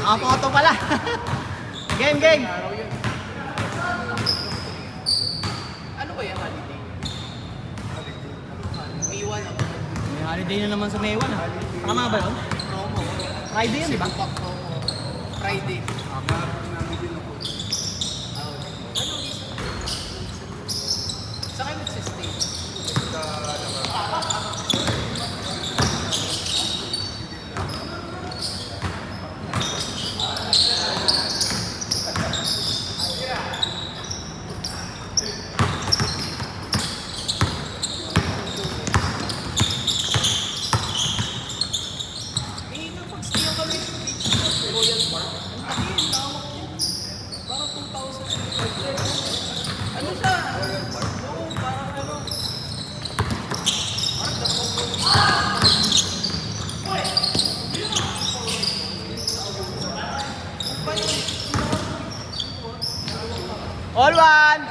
Nakapoto pala. Game, game. Ano ba yan, holiday? May iwan ako. May holiday na naman sa May 1 ah. Tama ba yun? Promo. Friday yun, di ba? Pack promo. Friday. Saan kayo magsistay? Eh, napag-stay ako kami sa beach sa Royal Park. Ang laki, ang lawak niya. Parang 2,000. Ano siya? Royal Park? Oo, parang ano. All one!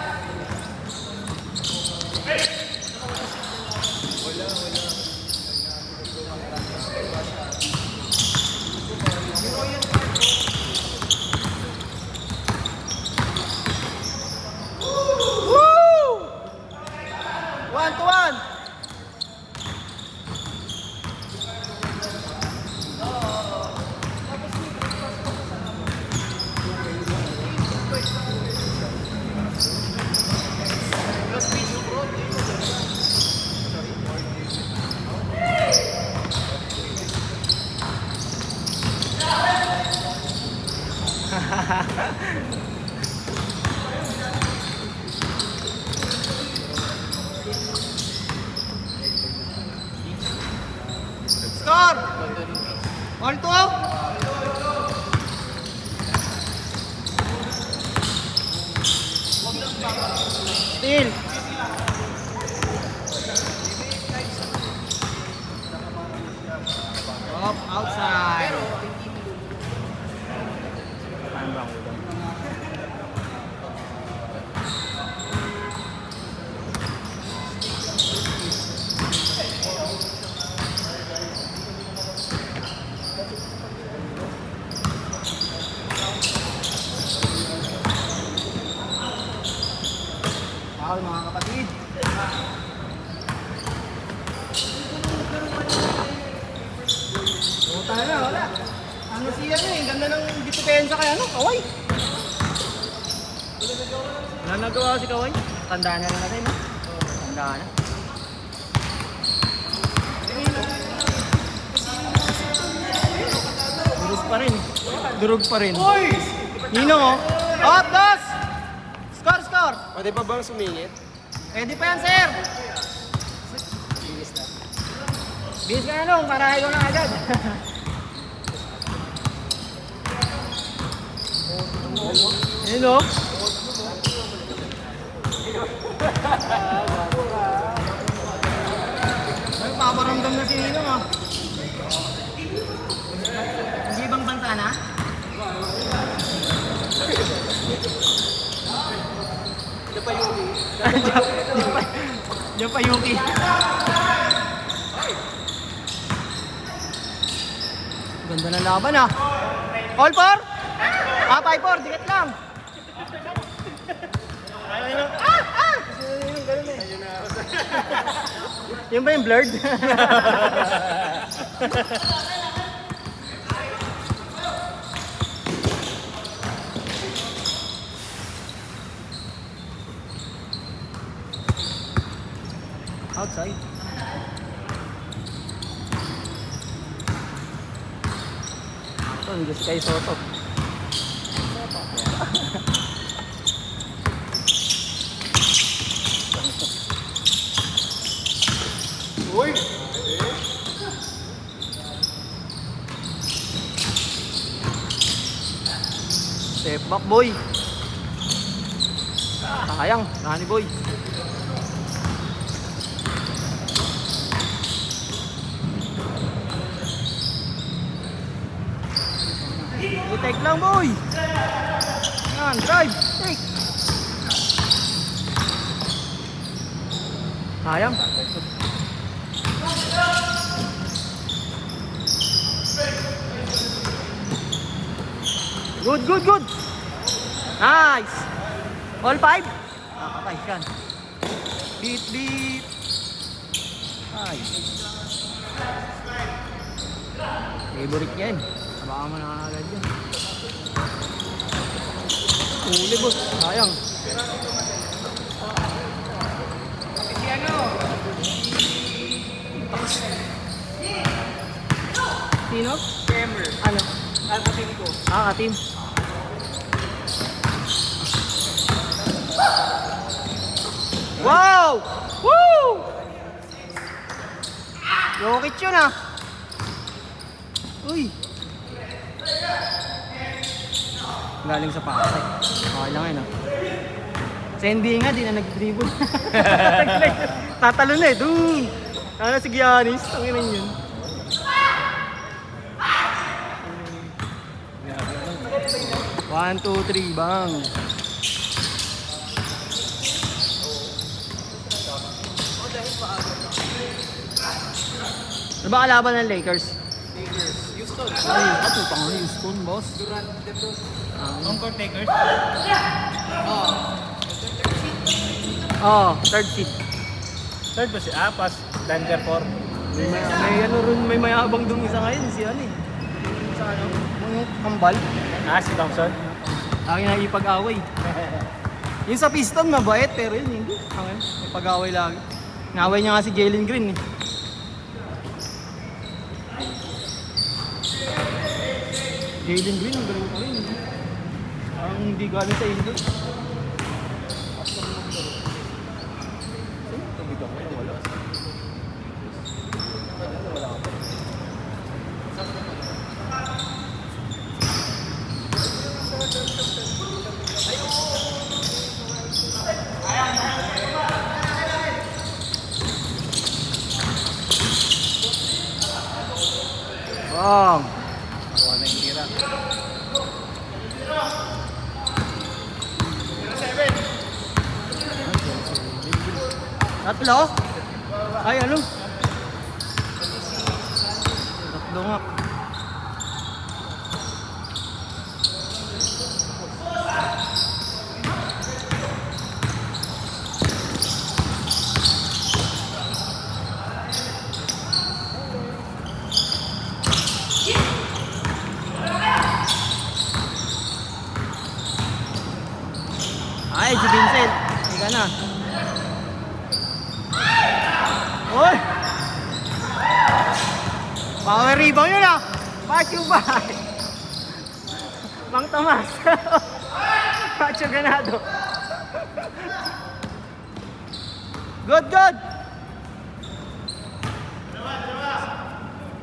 Woo! 1-1! Los Beach Road. Score! All to? Steal! Up, outside. Foul mga kapatid. O tayo na, wala. Ano siya niya eh, ganda ng depensa kay ano, Kaway. Wala nagawa si Kaway. Tandaan na lang natin, no? Tandaan na. Durog pa rin. Durog pa rin. Nino, oh. Up, dos! Score, score! Pwede pa bang sumingit? Pwede pa yan, sir! Bis ka na nung, para ikaw na agad. Ayun o. Ay, paparamdam na si Nino ah. Hindi ibang bansa na? Diyan pa Yuki. Ganda ng laban ah. All four? Ah, 5-4. Dikat lang. Yung ba yung blurred? Outside. Ito, hindi si Kai Soto. Uy! Step back, boy. Sayang, Rani boy. I-take lang, boy. Yan, drive. Take. Sayang. Good, good, good. Nice. All 5? Patay siya. Beat, beat. Nice. Favorite niya yun. Baka mo nakakagad yun. Huli boss. Sayang. Sino? Gamer. Ano? Kakating ko. Team. Wow! Woo! Jokic yun ah. Uy. Galing sa Pasay. Okay lang yun ah. Sa NBA nga, di na nag-dribble. Tatalo na eh, doon. Ano si Giannis? Ang ina yun. One, two, three, bang. Ano ba kalaban ng Lakers? Houston. Ay, putang na Houston, boss. Durant, LeBron. On-court takers? Third seed. Third ba si Apas? Denver 4. May ano rin, may mayabang dun isa ngayon, si ano eh. Sa ano, yung kambal. Si Thompson? Akin na ipag-away. Yung sa Piston, mabait, pero yun hindi. Akin, may pag-away lagi. Naway niya nga si Jalen Green eh. Jalen Green, ang galing pa rin. Ang hindi galing sa Indo. Bang! Ako na yung tira. Tatlo? Ay, ano? Tatlo nga. Ay, si Vincent. Higa na. Uy! Power rebound yun ah! Pass yung bahay! Mang Tomas! Pacho ganado! Good, good!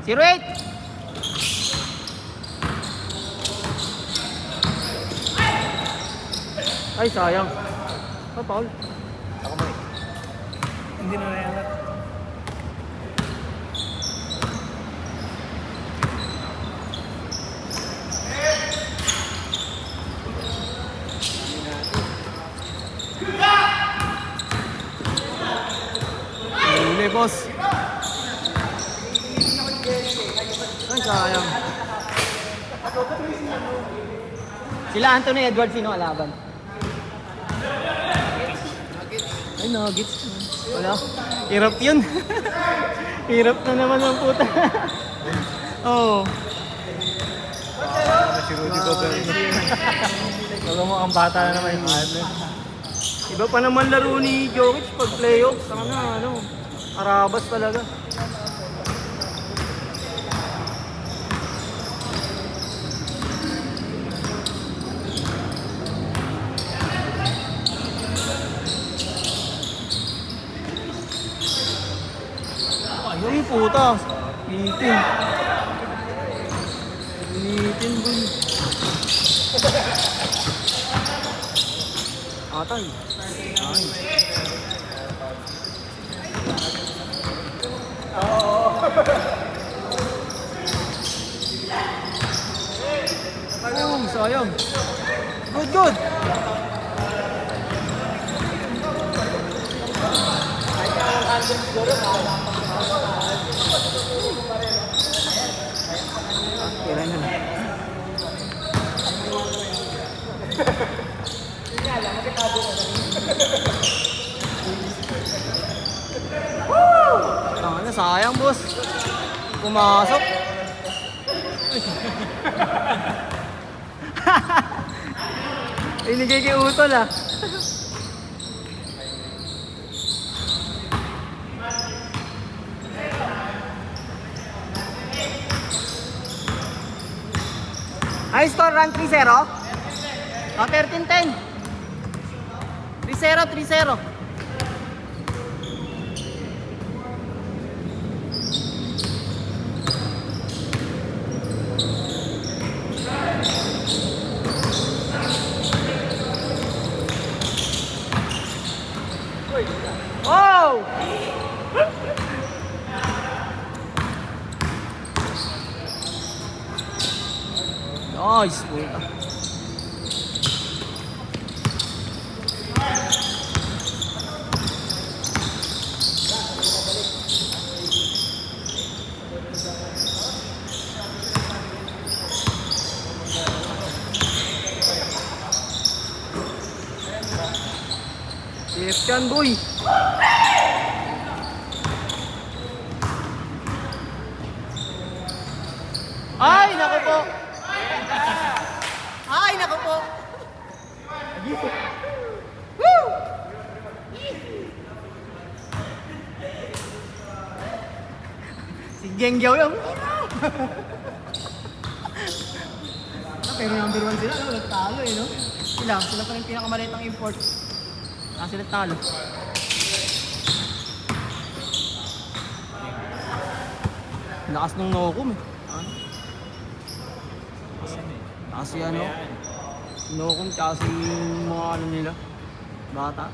0-8! Ay, sayang. Paul. Ako mo eh. Hindi na nayangat. Huli, boss. Ay, sayang. Sila Anthony Edwards, sino kalaban? Ay, Nuggets. Wala. Hirap yun. Hirap na naman ang puta. Oo. Si Rudy Gobert. Huwag mo ang bata na naman yung ano. Iba pa naman laro ni Jokic pag playoffs. Sana, ano, arabas talaga. Ay, puta. Itin. Itin, boy. Atay. Ay. Oh, sayang. Good, good. Kailan na. Ano, sayang boss. Pumasok. Inigay kay Utol ah. High score run 3-0. Oh, 13-10. 3-0, 3-0. Oh! Nice, puta. Yes, yan, boy. Ay, naku po. Ay, naku po. Woo! Si Gengyaw yung pero number 1 sila, no? Nagtalo eh, no? Sila pa rin pinakamaliit ang import. Sila talo. Lakas nung Nokum eh. Kasi ano, Nokum kasi yung mga ano nila, bata.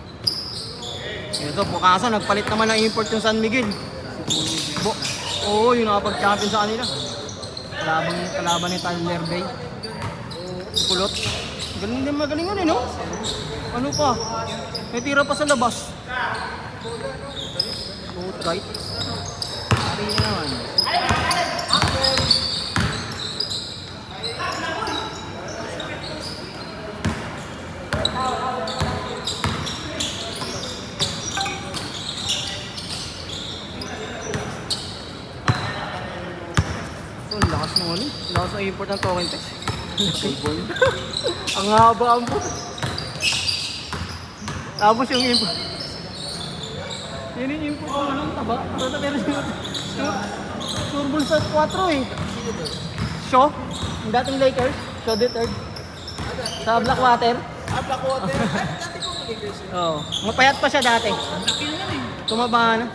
Ito, Pukasa, nagpalit naman ng import yung San Miguel. Oo, yung nakapag-champion sa kanila. Kalaban ni Tyler Bay. Kulot. Galing din, magaling yun eh, no? Ano pa? May tira pa sa labas. Both right. Pati na naman. Ang lakas ng ano? Lakas ng import ng token test. Ang haba ang puto. Tapos yung import. Yun yung import mo lang taba. Pero Surbol sa 4 eh. Shaw? Yung dating Lakers. Shaw the third. Sa Blackwater. Blackwater. Dati ko may Lakers yun. Oo. Mapayat pa siya dati. Laki naman eh. Tumaba na.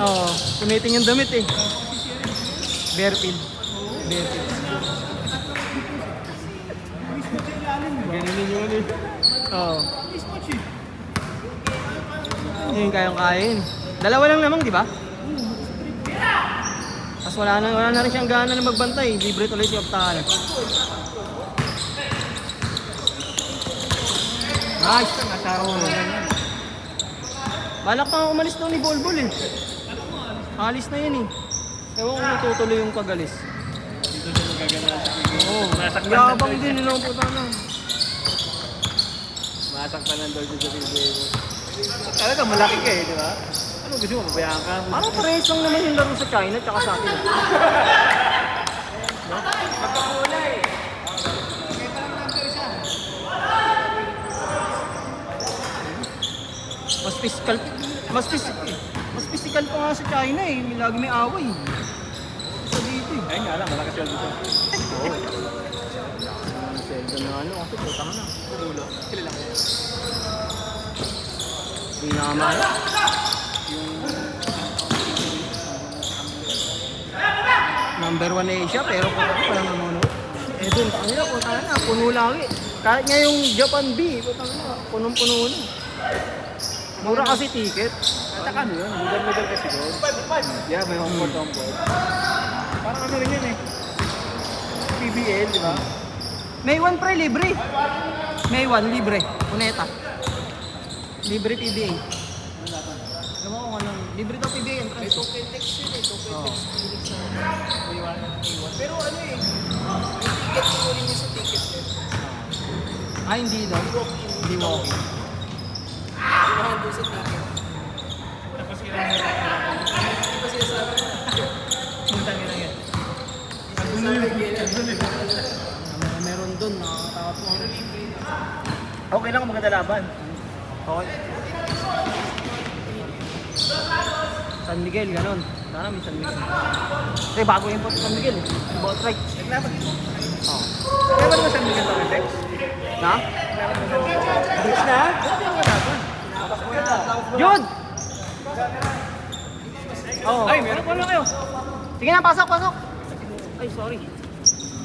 Oo. Tumiting yung damit eh. Bearfield. Bearfield. Ganun yun eh. Oo. Yun kayang kain. Dalawa lang naman, di ba? Tapos wala na rin siyang gana na magbantay. Libre tuloy si Optahan. Nice. Nasaro mo. Balak pa umalis daw ni Bolbol eh. Alis na yun eh. Ewan ko natutuloy yung pag-alis. Dito siya magaganahan sa Pilipinas. Oo. Masaktan Yabang din yun ang puta na. Masaktan ng Dolce sa Pilipinas. Talaga malaki ka eh, di ba? Ano gusto mo? Mabayaan ka? Parang parehas lang naman yung laro sa China tsaka sa atin. Magkakulay. Mas physical pa nga sa China eh. Lagi may away. Sa dito eh. Ayun nga lang, malakas yun dito. Oo. Seldo na ano kasi puta ka na. Ulo. Kilala ko. Hindi na kamala. Number 1 Asia pero puta ka palang namuno. Eh dun, kanila puta na, puno lagi. Kahit nga yung Japan B, puta na, punong-puno na. Mura kasi ticket. At saka ano yun, lugar-lugar kasi doon. 5. Yeah, may homeboard. Parang ano rin yun eh. PBL, di ba? May 1 pre, libre. May 1, libre. Puneta. Libre PBA. Alam mo kung anong, libre daw PBA May entrance. token text yun eh. Token Oo. text. Pero ano eh. Yung ticket ko rin yung sa ticket net. Ay, hindi daw. Hindi walk-in. Ibahan doon sa takin. Tapos kailangan nila. Hindi ba sinasabi ko? Puntang ina yan. Meron dun, nakakatakot mo. Okay lang kung maganda laban. Okay. San Miguel, ganun. Sana may San Miguel. Kasi bago yung po San Miguel eh. About right. Naglaban. Oh. Naglaban mo sa Miguel Torretex? Na? Naglaban mo sa Beach na? Hindi ako laban. Yun! Oh. Ay, meron pa lang kayo. Sige na, pasok, pasok. Ay, sorry.